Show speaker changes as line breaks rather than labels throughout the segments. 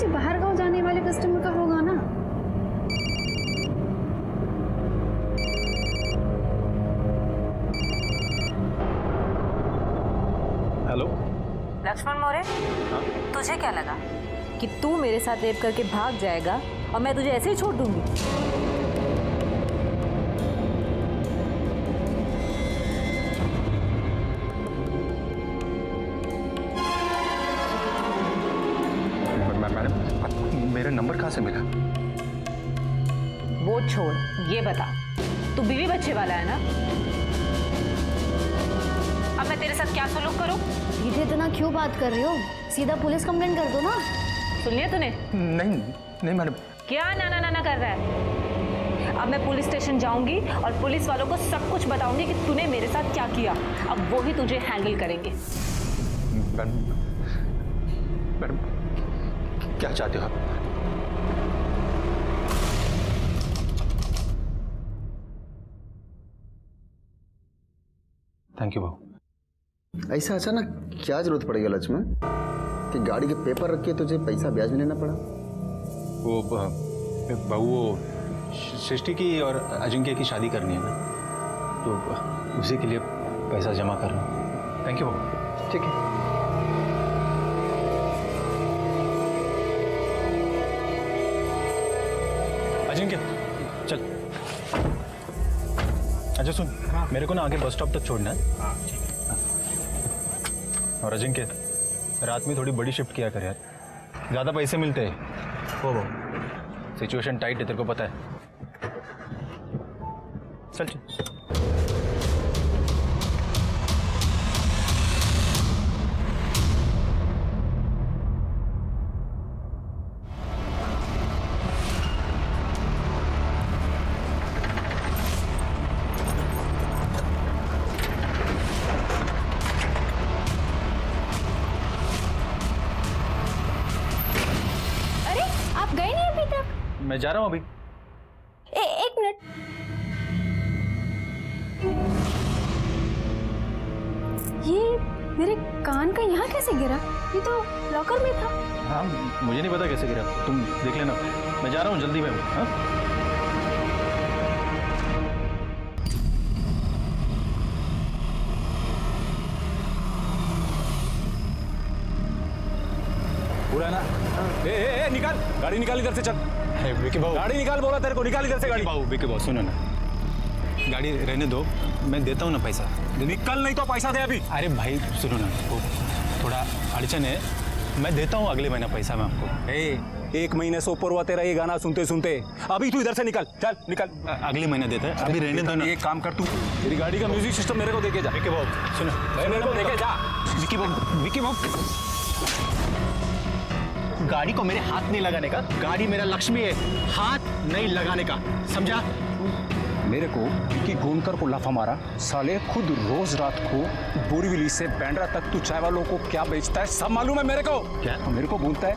किसी बाहर गांव जाने वाले कस्टमर का होगा ना।
हेलो
लक्ष्मण मौर्य, तुझे क्या लगा कि तू मेरे साथ रेप करके भाग जाएगा और मैं तुझे ऐसे ही छोड़ दूंगी?
मैडम, मेरा नंबर कहाँ से मिला?
वो छोड़, ये बता, तू बीवी बच्चे वाला है ना? अब मैं तेरे साथ क्या सलूक करूं?
दीदी इतना क्यों बात कर रही हो? सीधा पुलिस कंप्लेंट कर दो ना।
सुन लिया तूने?
नहीं नहीं मैडम।
क्या ना ना ना कर रहा है? अब मैं पुलिस स्टेशन जाऊंगी और पुलिस वालों को सब कुछ बताऊंगी कि तूने मेरे साथ क्या किया। अब वो ही तुझे हैंडल करेंगे।
मैडम, क्या चाहते हो आप? थैंक यू बाबू।
ऐसा अचानक क्या जरूरत पड़ गया लक्ष्मण कि गाड़ी के पेपर रख के तुझे पैसा ब्याज में लेना पड़ा?
वो बाबू, वो सृष्टि की और अजिंक्य की शादी करनी है ना, तो उसी के लिए पैसा जमा कर रहा हूँ। थैंक यू बाबू।
ठीक है।
अजिंक्य चल। अच्छा सुन, मेरे को ना आगे बस स्टॉप तक छोड़ना है। और अजिंक्य, रात में थोड़ी बड़ी शिफ्ट किया कर यार, ज़्यादा पैसे मिलते हैं। हो सिचुएशन टाइट है, तेरे को पता है। चल चल। मैं जा रहा हूँ अभी।
एक मिनट।
ये मेरे कान का यहाँ कैसे गिरा? ये तो लॉकर में था।
हाँ, मुझे नहीं पता कैसे गिरा, तुम देख लेना। मैं जा रहा हूँ, जल्दी में हूँ। हाँ?
पूरा है ना? ए, निकाल गाड़ी, निकाल इधर से। चल
विकी बाबू,
गाड़ी निकाल, बोला तेरे को, निकाल इधर से गाड़ी।
बाबू, विकी बाबू सुनो ना, गाड़ी रहने दो, मैं देता हूँ ना पैसा।
निकल, नहीं तो पैसा दे अभी।
अरे भाई सुनो ना, वो थोड़ा अड़चन है, मैं देता हूँ अगले महीना पैसा मैं आपको।
एक महीने से ऊपर हुआ तेरा ये गाना सुनते सुनते। अभी तू इधर से निकल, चल निकल।
अगले महीने देता है, अभी रहने दो ना।
एक काम कर, तू तेरी गाड़ी का म्यूजिक सिस्टम मेरे को देके जा।
विकी बाबू सुनो,
मेरे को देके जा।
विकी बाबू, गाड़ी को मेरे हाथ नहीं लगाने का। गाड़ी मेरा लक्ष्मी है, हाथ नहीं लगाने का, समझा?
मेरे को कि गोनकर को लाफा मारा, साले खुद रोज रात को बोरीवली से बैंड्रा तक तू चाय वालों को क्या बेचता है सब मालूम है मेरे को।
क्या?
मेरे को बोलता है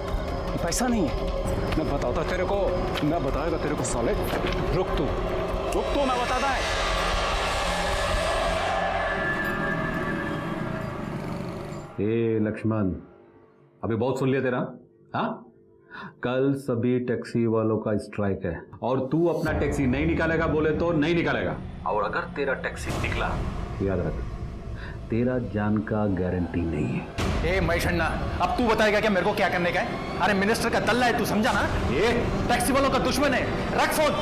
पैसा नहीं है। मैं बताता तेरे को, मैं बताएगा तेरे को साले। रुक तू, मैं बताता है।
ए लक्ष्मण, अभी बहुत सुन लिया तेरा। हाँ, कल सभी टैक्सी वालों का स्ट्राइक है और तू अपना टैक्सी नहीं निकालेगा बोले तो नहीं निकालेगा। और अगर तेरा टैक्सी निकला, याद रख, तेरा जान का गारंटी नहीं है।
ए मैषण्णा, अब तू बताएगा क्या मेरे को क्या करने का है? अरे मिनिस्टर का दल्ला है तू, समझा ना? ये टैक्सी वालों का दुश्मन है। रख फोन।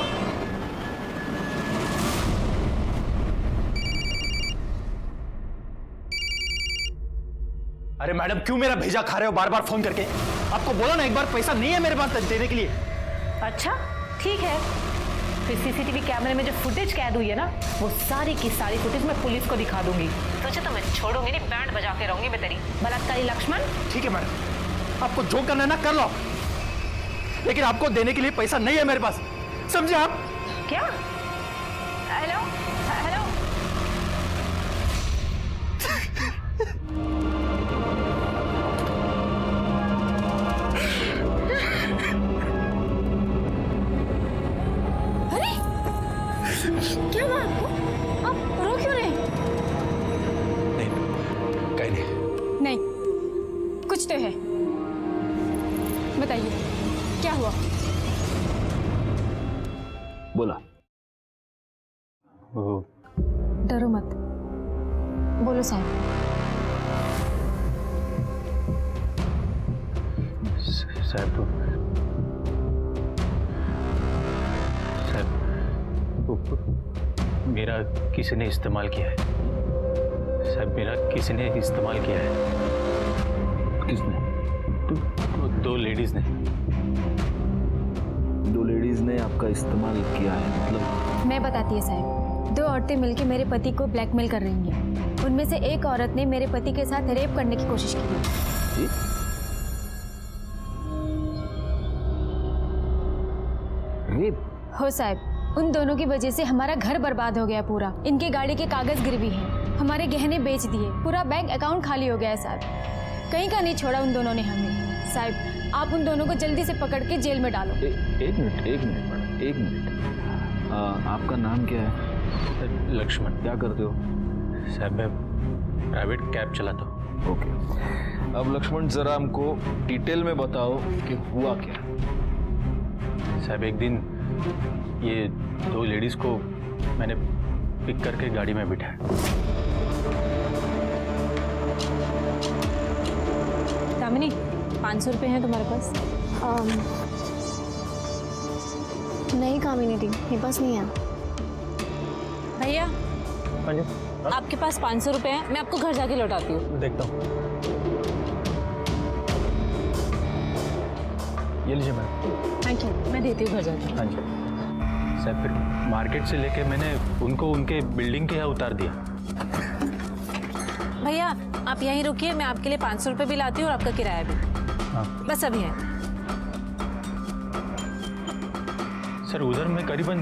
अरे मैडम, क्यों मेरा भेजा खा रहे हो बार बार फोन करके? आपको बोला ना एक बार, पैसा नहीं है मेरे पास देने के लिए।
अच्छा ठीक है, फिर सीसीटीवी कैमरे में जो फुटेज कैद हुई है ना, वो सारी की सारी फुटेज मैं पुलिस को दिखा दूंगी। तुझे तो मैं छोड़ूंगी नहीं, बैंड बजा के रहूंगी मैं तेरी। बलात्कारी लक्ष्मण।
ठीक है मैडम, आपको जो करना है ना कर लो, लेकिन आपको देने के लिए पैसा नहीं है मेरे पास, समझे आप?
क्या? Hello hello.
क्या हुआ आपको? आप रो क्यों रहे?
नहीं, कहीं नहीं।
नहीं, कुछ तो है। बताइए क्या हुआ?
बोला।
वो
डरो मत, बोलो साहब।
साहब मेरा किसी ने इस्तेमाल किया है साहब, मेरा किसी ने इस्तेमाल किया है।
किसने?
दो लेडीज ने।
दो लेडीज ने आपका इस्तेमाल किया है मतलब?
मैं बताती है साहब, दो औरतें मिलकर मेरे पति को ब्लैकमेल कर रही हैं। उनमें से एक औरत ने मेरे पति के साथ रेप करने की कोशिश की है।
रेप?
हो साहब, उन दोनों की वजह से हमारा घर बर्बाद हो गया पूरा। इनके गाड़ी के कागज गिरवी हैं, हमारे गहने बेच दिए, पूरा बैंक अकाउंट खाली हो गया है साहब। कहीं का नहीं छोड़ा उन दोनों ने हमें। साहब आप उन दोनों को जल्दी से पकड़ के जेल में डालो।
एक मिनट मैडम, एक मिनट। आपका नाम क्या है?
लक्ष्मण।
क्या करते हो?
साहब मैं प्राइवेट कैब चलाता हूँ।
ओके, अब लक्ष्मण जरा हमको डिटेल में बताओ कि हुआ क्या।
साहब एक दिन ये दो लेडीज को मैंने पिक करके गाड़ी में बिठाया।
दामिनी, 500 रुपये हैं तुम्हारे पास?
नहीं कामिनी दी, मेरे पास नहीं है।
भैया आपके पास 500 रुपये हैं, मैं आपको घर जाके लौटाती हूँ।
देखता हूँ। ये लीजिए मैम।
थैंक यू, मैं देती हूँ घर जाके।
हाँ जी साहब, फिर मार्केट से लेके मैंने उनको उनके बिल्डिंग के यहाँ उतार दिया।
भैया आप यहीं रुकिए, मैं आपके लिए 500 रुपये भी लाती हूँ और आपका किराया भी।
हाँ
बस अभी है।
सर, उधर मैं करीबन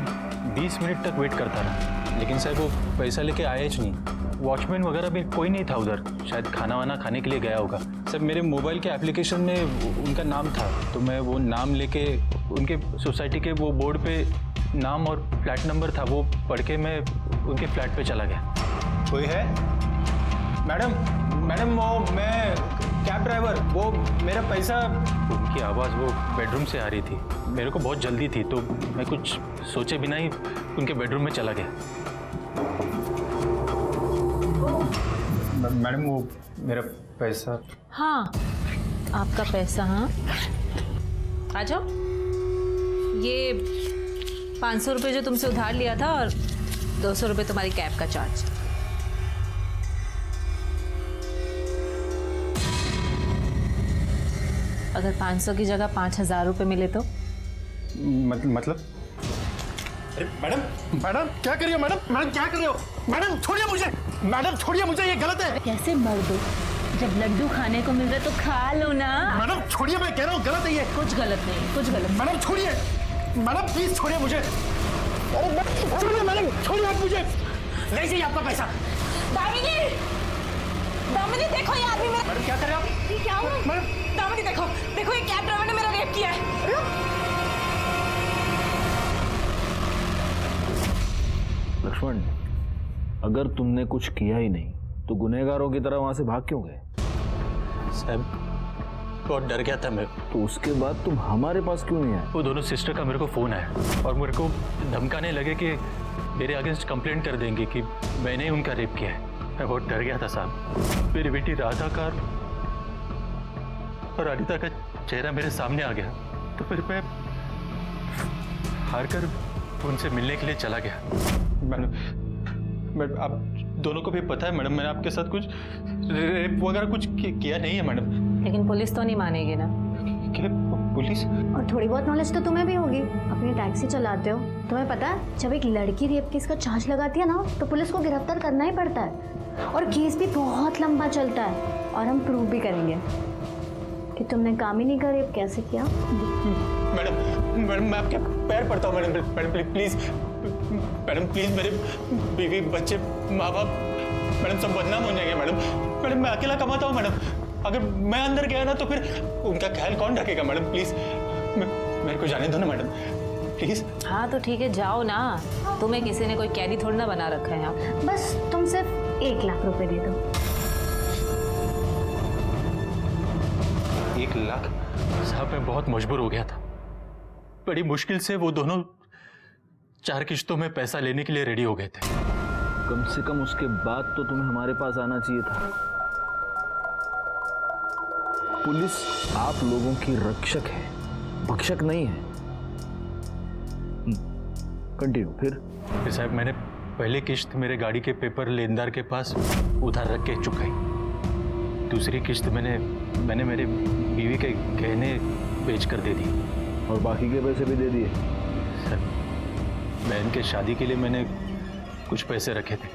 20 मिनट तक वेट करता रहा, लेकिन साहब वो पैसा लेके आया ही नहीं। वॉचमैन वगैरह भी कोई नहीं था उधर, शायद खाना वाना खाने के लिए गया होगा। सर मेरे मोबाइल के एप्लीकेशन में उनका नाम था, तो मैं वो नाम लेके उनके सोसाइटी के वो बोर्ड पे नाम और फ्लैट नंबर था, वो पढ़ के मैं उनके फ्लैट पे चला गया। कोई है? मैडम वो मैं कैब ड्राइवर, वो मेरा पैसा। उनकी आवाज़ वो बेडरूम से आ रही थी, मेरे को बहुत जल्दी थी, तो मैं कुछ सोचे बिना ही उनके बेडरूम में चला गया। मैडम वो मेरा पैसा।
हाँ आपका पैसा। हाँ आ जाओ। ये 500 रुपये जो तुमसे उधार लिया था और 200 रुपये तुम्हारी कैब का चार्ज। अगर 500 की जगह 5000 रुपये मिले तो?
मतलब?
अरे मैडम क्या कर रही हो? मैडम क्या कर रही हो? मैडम छोड़िए मुझे, ये गलत है।
कैसे मर दो, जब लड्डू खाने को मिल रहा है तो खा लो ना।
मैडम छोड़िए, मैं कह रहा हूँ गलत है ये।
कुछ गलत नहीं, कुछ गलत।
मैडम छोड़िए, मैडम प्लीज छोड़िए मुझे। अरे छोड़िए मैडम, छोड़िए आप मुझे। नहीं चाहिए आपका पैसा।
दामिनी देखो ये आदमी मेरा।
मैडम क्या कर रहे हो आप?
ये क्या हुआ?
मैडम
दामिनी देखो ये कैब ड्राइवर ने मेरा रेप किया है।
लक्ष्मण, अगर तुमने कुछ किया ही नहीं तो गुनहगारों की तरह वहां से भाग क्यों गए?
साहब बहुत डर गया था मैं।
तो उसके बाद तुम हमारे पास क्यों नहीं आए?
वो दोनों सिस्टर का मेरे को फ़ोन आया और मेरे को धमकाने लगे कि मेरे अगेंस्ट कंप्लेंट कर देंगे कि मैंने उनका रेप किया है। मैं बहुत डर गया था साहब। मेरी बेटी राधा का और अनिता का चेहरा मेरे सामने आ गया, तो फिर मैं हार कर उनसे मिलने के लिए चला गया। मैडम आप दोनों को भी पता है मैडम, मैंने आपके साथ कुछ रेप वगैरह कुछ किया नहीं है मैडम।
लेकिन पुलिस तो नहीं मानेगी ना।
क्या पुलिस?
और थोड़ी बहुत नॉलेज तो तुम्हें भी होगी, अपनी टैक्सी चलाते हो। तुम्हें पता है जब एक लड़की रेप केस का चार्ज लगाती है ना, तो पुलिस को गिरफ्तार करना ही पड़ता है, और केस भी बहुत लंबा चलता है। और हम प्रूव भी करेंगे कि तुमने कामिनी का रेप कैसे किया।
मैडम मैं आपके पैर पड़ता हूँ मैडम प्लीज मैडम प्लीज, मेरे बीवी बच्चे माँ बाप मैडम सब बदनाम हो जाएंगे मैडम मैं अकेला कमाता हूँ मैडम, अगर मैं अंदर गया ना तो फिर उनका ख्याल कौन रखेगा मैडम? प्लीज मेरे को जाने दो ना मैडम प्लीज।
हाँ तो ठीक है जाओ ना, तुम्हें किसी ने कोई कैदी थोड़ी ना बना रखा है यहाँ।
बस तुम सिर्फ 1 लाख रुपए दे दो।
1 लाख साहब, मैं बहुत मजबूर हो गया था। बड़ी मुश्किल से वो दोनों 4 किश्तों में पैसा लेने के लिए रेडी हो गए थे।
कम से कम उसके बाद तो तुम्हें हमारे पास आना चाहिए था। पुलिस आप लोगों की रक्षक है, भक्षक नहीं है। कंटिन्यू। फिर
साहब, मैंने पहली किश्त मेरे गाड़ी के पेपर लेनदार के पास उधार रख के चुकाई। दूसरी किश्त मैंने मेरे बीवी के गहने बेच कर दे दी।
और बाकी के पैसे भी दे दिए?
सर, बहन के शादी के लिए मैंने कुछ पैसे रखे थे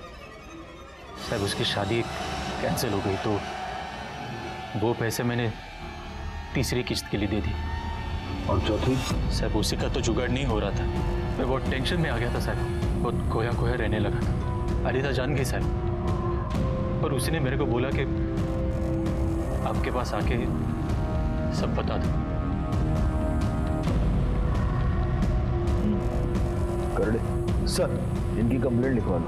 साहब, उसकी शादी कैंसिल हो गई तो वो पैसे मैंने तीसरी किश्त के लिए दे दी।
और चौथी?
साहब, उसी का तो जुगाड़ नहीं हो रहा था। मैं बहुत टेंशन में आ गया था साहब, बहुत खोया खोया रहने लगा था। अलीदा जान गई साहब, पर उसी ने मेरे को बोला कि आपके पास आके सब बता दो।
कर दे सर, इनकी कंप्लेंट लिखवा लो।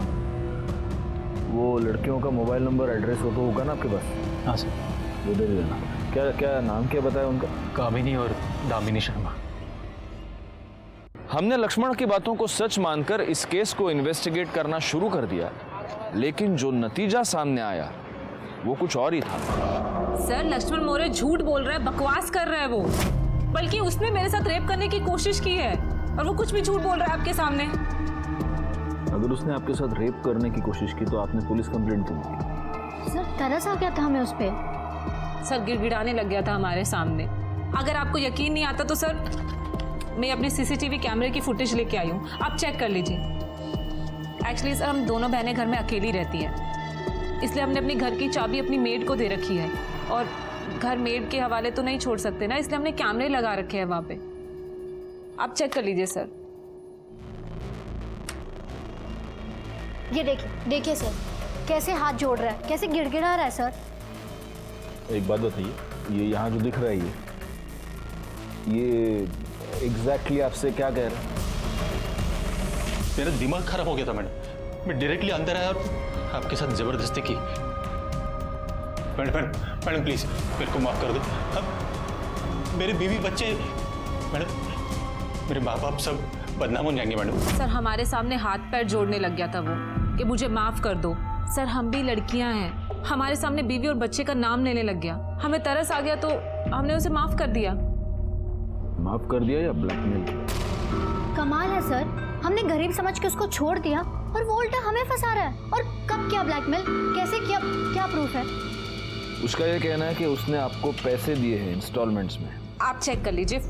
वो लड़कियों का मोबाइल नंबर एड्रेस हो तो होगा ना आपके पास?
हाँ सर।
वो दे देना। क्या नाम क्या बताया उनका?
कामिनी और दामिनी शर्मा।
हमने लक्ष्मण की बातों को सच मानकर इस केस को इन्वेस्टिगेट करना शुरू कर दिया, लेकिन जो नतीजा सामने आया वो कुछ और ही था।
सर, लक्ष्मण मौर्य झूठ बोल रहा है, बकवास कर रहा है वो। बल्कि उसने मेरे साथ रेप करने की कोशिश की है और वो कुछ भी झूठ बोल रहा है आपके सामने।
अगर उसने आपके साथ रेप करने की कोशिश की तो आपने पुलिस कंप्लेंट क्यों की?
सर तरस आ गया था हमें उस पे।
सर गिड़गिड़ाने लग गया था हमारे सामने। अगर आपको यकीन नहीं आता तो सर, मैं अपने सीसीटीवी कैमरे की फुटेज लेके आई हूँ, आप चेक कर लीजिए। एक्चुअली सर, हम दोनों बहनें घर में अकेली रहती हैं, इसलिए हमने अपनी घर की चाबी अपनी मेड को दे रखी है और घर मेड के हवाले तो नहीं छोड़ सकते ना, इसलिए हमने कैमरे लगा रखे हैं वहाँ पे। आप चेक कर लीजिए सर।
ये देखिए सर, कैसे हाथ जोड़ रहा है, कैसे गिड़गिड़ा रहा है सर।
एक बात बताइए, ये यहाँ जो दिख रहा है ये एग्जैक्टली आपसे क्या कह रहा है?
मेरा दिमाग खराब हो गया था मैडम। मैं डायरेक्टली अंदर आया और आपके साथ जबरदस्ती की। मैडम प्लीज मेरे को माफ कर दो। अब मेरे बीवी बच्चे, मैडम मेरे माँ बाप सब बदनाम हो जाएंगे मैडम।
सर, हमारे सामने हाथ पैर जोड़ने लग गया था वो कि मुझे माफ कर दो। सर, हम भी लड़कियां हैं, हमारे सामने बीवी और बच्चे का नाम लेने लग गया। हमें तरस आ गया तो हमने उसे माफ कर दिया।
माफ कर दिया या ब्लैकमेल किया?
कमाल है सर, हमने गरीब समझ के उसको छोड़ दिया और वो उल्टा हमें फंसा रहा है। और कब किया ब्लैकमेल, कैसे किया, क्या प्रूफ है?
उसका ये कहना है कि उसने आपको पैसे दिए हैं इंस्टॉलमेंट्स में।
आप चेक कर लीजिए,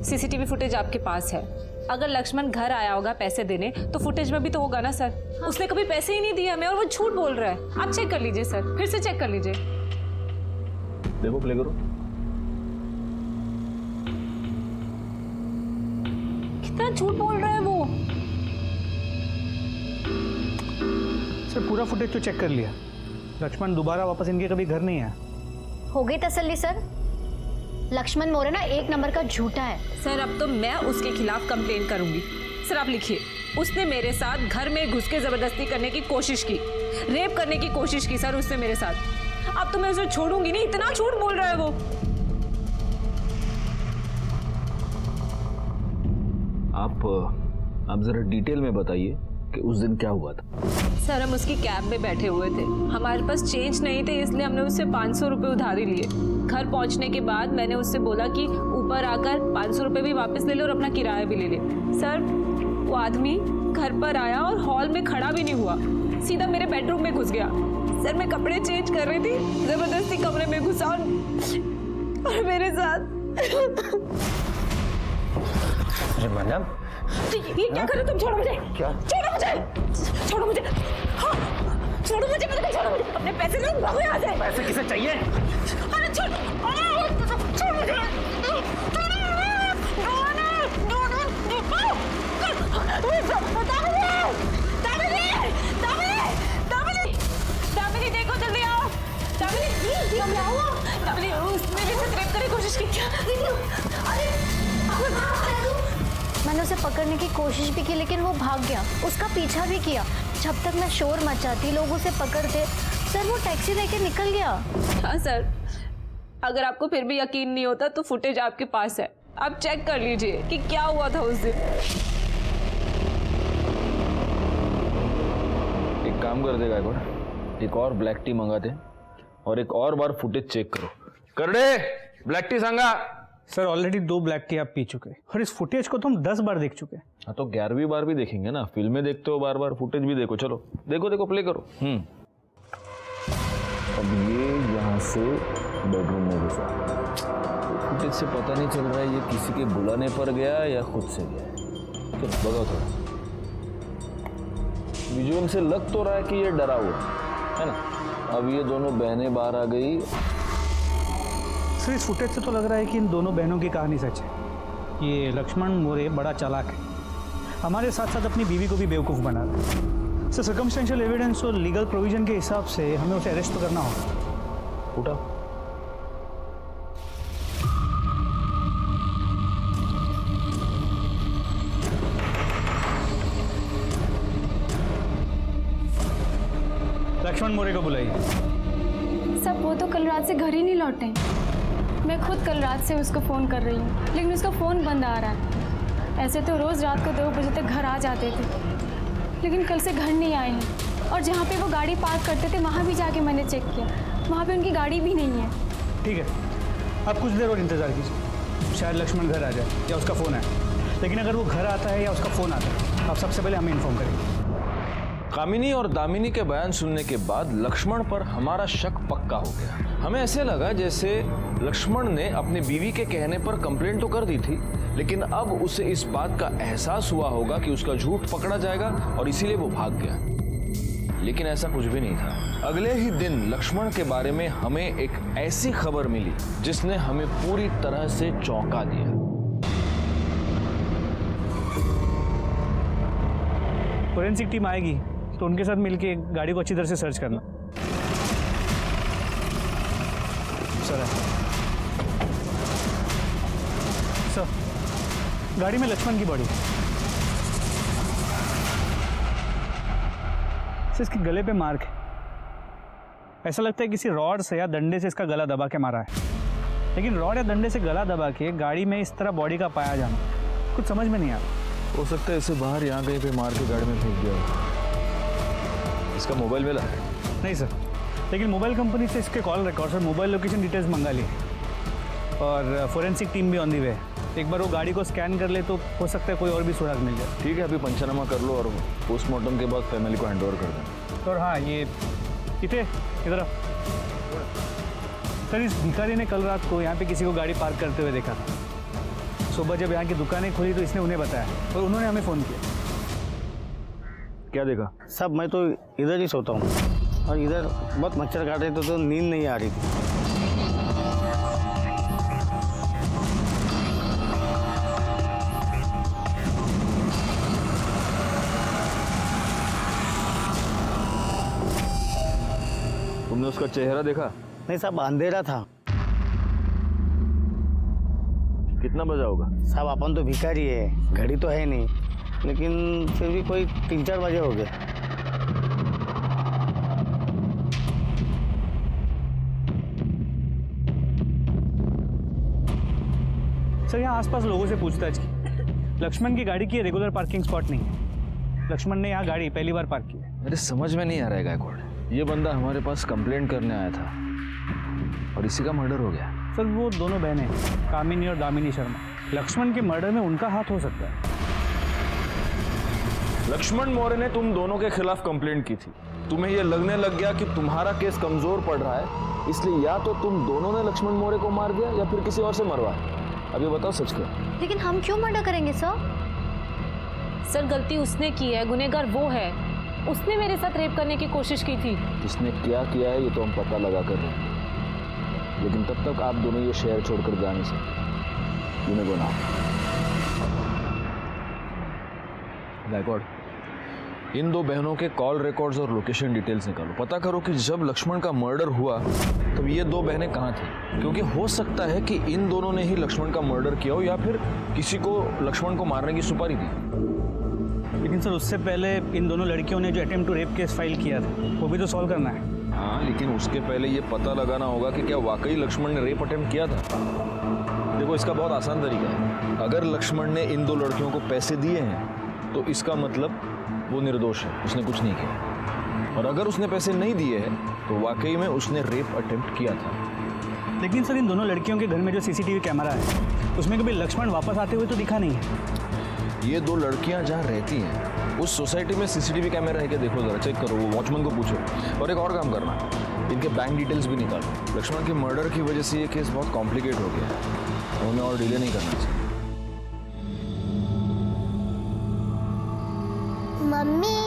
सीसीटीवी फुटेज आपके पास है। अगर लक्ष्मण घर आया होगा पैसे देने तो फुटेज में भी तो होगा ना सर। उसने कभी पैसे ही नहीं दिए हमें और वो झूठ बोल रहा है। आप चेक कर लीजिए सर, फिर से चेक कर लीजिए।
देखो, प्ले करो।
कितना झूठ बोल रहा है वो।
सर, पूरा फुटेज तो चेक कर लिया। लक्ष्मण दोबारा वापस इनके कभी घर नहीं आया।
हो गई तसल्ली सर। लक्ष्मण मौर्य ना 1 नंबर का झूठा है।
सर, अब तो मैं उसके खिलाफ कंप्लेन करूंगी। सर आप लिखिए, उसने मेरे साथ घर में घुस के जबरदस्ती करने की कोशिश की, रेप करने की कोशिश की सर उसने मेरे साथ। अब तो मैं उसे छोड़ूंगी नहीं, इतना झूठ बोल रहा है वो।
आप जरा डिटेल में बताइए कि उस दिन क्या हुआ था।
सर, हम उसकी कैब में बैठे हुए थे, हमारे पास चेंज नहीं थे, इसलिए हमने उससे 500 रुपये उधारी लिए। घर पहुंचने के बाद मैंने उससे बोला कि ऊपर आकर 500 रुपये भी वापस ले ले और अपना किराया भी ले ले। सर, वो आदमी घर पर आया और हॉल में खड़ा भी नहीं हुआ, सीधा मेरे बेडरूम में घुस गया। सर, मैं कपड़े चेंज कर रही थी, जबरदस्ती कमरे में घुसा और मेरे साथ।
मैडम
ये क्या कर रहे हो तुम? छोड़ो मुझे।
क्या?
छोड़ो मुझे, छोड़ो मुझे। हाँ, छोड़ो मुझे, मतलब छोड़ो मुझे। अपने पैसे लो, भागो यहाँ से।
पैसे किसे चाहिए?
अरे छोड़ छोड़ मुझे। दामिनी, देखो जल्दी आओ। दामिनी, उसने भी रेप करने की कोशिश की।
मैंने उसे पकड़ने की कोशिश भी की लेकिन वो भाग गया। उसका पीछा भी किया। जब तक मैं शोर मचाती, लोग उसे पकड़ते, सर वो टैक्सी लेके निकल गया।
हाँ सर, अगर आपको फिर भी यकीन नहीं होता तो फुटेज आपके पास है, आप चेक कर लीजिए कि क्या हुआ था उस दिन।
एक काम कर देगा एक बार, एक और ब्लैक टी मंगा दे और एक और बार फुटेज चेक करो। कर दे, ब्लैक टी सांगा।
सर ऑलरेडी 2 ब्लैक टी आप पी चुके हैं और इस फुटेज को तो हम 10 बार देख चुके हैं।
हाँ तो 11वीं बार भी देखेंगे ना, फिल्में देखते हो बार बार, फुटेज भी देखो। चलो देखो देखो, प्ले करो। अब ये यहाँ से बेडरूम में घुसा, फुटेज से पता नहीं चल रहा है ये किसी के बुलाने पर गया या खुद से गया। चलो बताओ थोड़ा, विजुअल से लग तो रहा है कि ये डरा हुआ है ना। अब ये दोनों बहनें बाहर आ गई।
सर इस फुटेज से तो लग रहा है कि इन दोनों बहनों की कहानी सच है। ये लक्ष्मण मोरे बड़ा चालाक है, हमारे साथ साथ अपनी बीवी को भी बेवकूफ़ बना रहा है। सर सर्कमस्टेंशियल एविडेंस और लीगल प्रोविजन के हिसाब से हमें उसे अरेस्ट तो करना होगा।
उठा
लक्ष्मण मोरे को बुलाइए।
सब वो तो कल रात से घर ही नहीं लौटे। मैं खुद कल रात से उसको फ़ोन कर रही हूँ लेकिन उसका फ़ोन बंद आ रहा है। ऐसे तो रोज़ रात को 2 बजे तक घर आ जाते थे, लेकिन कल से घर नहीं आए हैं। और जहाँ पे वो गाड़ी पार्क करते थे वहाँ भी जाके मैंने चेक किया, वहाँ पे उनकी गाड़ी भी नहीं है।
ठीक है, आप कुछ देर और इंतज़ार कीजिए, शायद लक्ष्मण घर आ जाए या उसका फ़ोन आए। लेकिन अगर वो घर आता है या उसका फ़ोन आता है, आप सबसे पहले हमें इन्फॉर्म करेंगे।
कामिनी और दामिनी के बयान सुनने के बाद लक्ष्मण पर हमारा शक पक्का हो गया। हमें ऐसे लगा जैसे लक्ष्मण ने अपनी बीवी के कहने पर कंप्लेंट तो कर दी थी, लेकिन अब उसे इस बात का एहसास हुआ होगा कि उसका झूठ पकड़ा जाएगा और इसीलिए वो भाग गया। लेकिन ऐसा कुछ भी नहीं था। अगले ही दिन लक्ष्मण के बारे में हमें एक ऐसी खबर मिली जिसने हमें पूरी तरह से चौंका दिया।
फोरेंसिक टीम आएगी तो उनके साथ मिलके गाड़ी को अच्छी तरह से सर्च करना। सर गाड़ी में लक्ष्मण की बॉडी, सर इसके गले पे मार्क है। ऐसा लगता है किसी रॉड से या डंडे से इसका गला दबा के मारा है। लेकिन रॉड या डंडे से गला दबा के गाड़ी में इस तरह बॉडी का पाया जाना कुछ समझ में नहीं आ रहा।
हो सकता है इसे बाहर यहाँ कहीं पे मार के गाड़ी में फेंक दिया। इसका मोबाइल मिला?
नहीं सर, लेकिन मोबाइल कंपनी से इसके कॉल रिकॉर्ड्स और मोबाइल लोकेशन डिटेल्स मंगा लिए और फोरेंसिक टीम भी ऑन दी वे। एक बार वो गाड़ी को स्कैन कर ले तो हो सकता है कोई और भी सुराग मिल जाए।
ठीक है, अभी पंचनामा कर लो और पोस्टमार्टम के बाद फैमिली को हैंडओवर कर दें।
और हाँ, ये इधर सर, इस भिखारी ने कल रात को यहाँ पे किसी को गाड़ी पार्क करते हुए देखा था। सुबह जब यहाँ की दुकानें खुली तो इसने उन्हें बताया और उन्होंने हमें फ़ोन किया।
क्या देखा?
सब मैं तो इधर ही सोता हूँ और इधर बहुत मच्छर काट रहे थे तो नींद नहीं आ रही थी।
तुमने उसका चेहरा देखा?
नहीं साहब, अंधेरा था।
कितना बजा होगा?
साहब अपन तो भिखारी है, घड़ी तो है नहीं, लेकिन फिर भी कोई 3-4 बजे हो गए।
सर यहाँ आसपास लोगों से पूछताछ की। लक्ष्मण की गाड़ी की रेगुलर पार्किंग स्पॉट नहीं है। लक्ष्मण ने यहाँ गाड़ी पहली बार पार्क की है।
मेरे समझ में नहीं आ रहा है गायकवाड़, ये बंदा हमारे पास कंप्लेंट करने आया था और इसी का मर्डर हो गया।
सर वो दोनों बहनें कामिनी और दामिनी शर्मा, लक्ष्मण के मर्डर में उनका हाथ हो सकता है।
लक्ष्मण मौर्य ने तुम दोनों के खिलाफ कंप्लेंट की थी। तुम्हें यह लगने लग गया कि तुम्हारा केस कमजोर पड़ रहा है, इसलिए या तो तुम दोनों ने लक्ष्मण मौर्य को मार दिया या फिर किसी और से मरवाया। अब ये बताओ सच क्या?
लेकिन हम क्यों मर्डर करेंगे सर?
सर गलती उसने की है, गुनहगार वो है। उसने मेरे साथ रेप करने की कोशिश की थी।
इसने क्या किया है ये तो हम पता लगा कर रहे हैं, लेकिन तब तक आप दोनों ये शहर छोड़कर जा नहीं सकते। You may go now. Gaikwad, इन दो बहनों के कॉल रिकॉर्ड्स और लोकेशन डिटेल्स निकालो। पता करो कि जब लक्ष्मण का मर्डर हुआ तब ये दो बहनें कहाँ थी, क्योंकि हो सकता है कि इन दोनों ने ही लक्ष्मण का मर्डर किया हो या फिर किसी को लक्ष्मण को मारने की सुपारी दी।
लेकिन सर उससे पहले इन दोनों लड़कियों ने जो attempt to rape case file किया था वो भी तो सॉल्व करना है।
हाँ, लेकिन उसके पहले ये पता लगाना होगा कि क्या वाकई लक्ष्मण ने रेप अटेम्प्ट किया था। देखो, इसका बहुत आसान तरीका है। अगर लक्ष्मण ने इन दो लड़कियों को पैसे दिए हैं तो इसका मतलब वो निर्दोष है, उसने कुछ नहीं किया। और अगर उसने पैसे नहीं दिए हैं तो वाकई में उसने रेप अटेम्प्ट किया था।
लेकिन सर, इन दोनों लड़कियों के घर में जो सीसीटीवी कैमरा है उसमें कभी लक्ष्मण वापस आते हुए तो दिखा नहीं है।
ये दो लड़कियां जहाँ रहती हैं उस सोसाइटी में सीसीटीवी कैमरा है क्या, देखो जरा, चेक करो, वो वॉचमैन को पूछो। और एक और काम करना, इनके बैंक डिटेल्स भी निकालो। लक्ष्मण के मर्डर की वजह से ये केस बहुत कॉम्प्लिकेट हो गया है, हमें और डिले नहीं करना चाहिए।
मम्मी,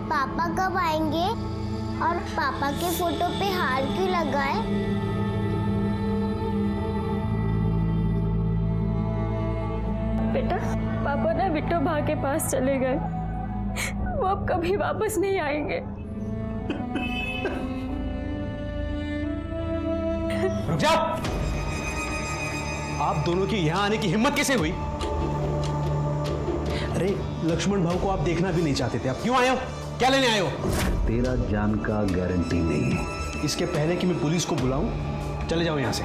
पापा कब आएंगे? और पापा के फोटो पे हार क्यों लगाए?
बेटा, पापा ना बिट्टू भा के पास चले गए, वो अब कभी वापस नहीं आएंगे।
रुक जाओ। आप दोनों की यहां आने की हिम्मत कैसे हुई? अरे, लक्ष्मण भाऊ को आप देखना भी नहीं चाहते थे, आप क्यों आए हो? क्या लेने आए हो?
तेरा जान का गारंटी नहीं है।
इसके पहले कि मैं पुलिस को बुलाऊं, चले जाओ यहां से।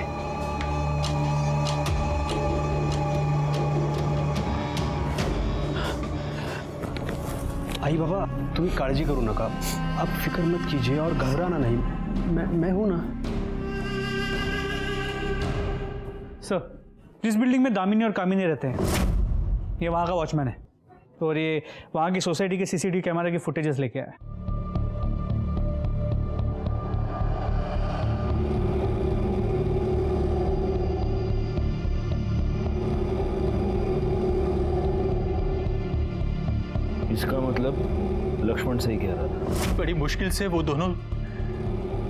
आई बाबा, तुम्ही काळजी करू नका, आप फिक्र मत कीजिए और घबराना नहीं, मैं हूं ना।
सर, जिस बिल्डिंग में दामिनी और कामिनी रहते हैं ये वहाँ का वॉचमैन है, और ये वहाँ की सोसाइटी के सीसीटीवी कैमरा की फुटेजेस लेके आया है।
इसका मतलब लक्ष्मण सही कह रहा था।
बड़ी मुश्किल से वो दोनों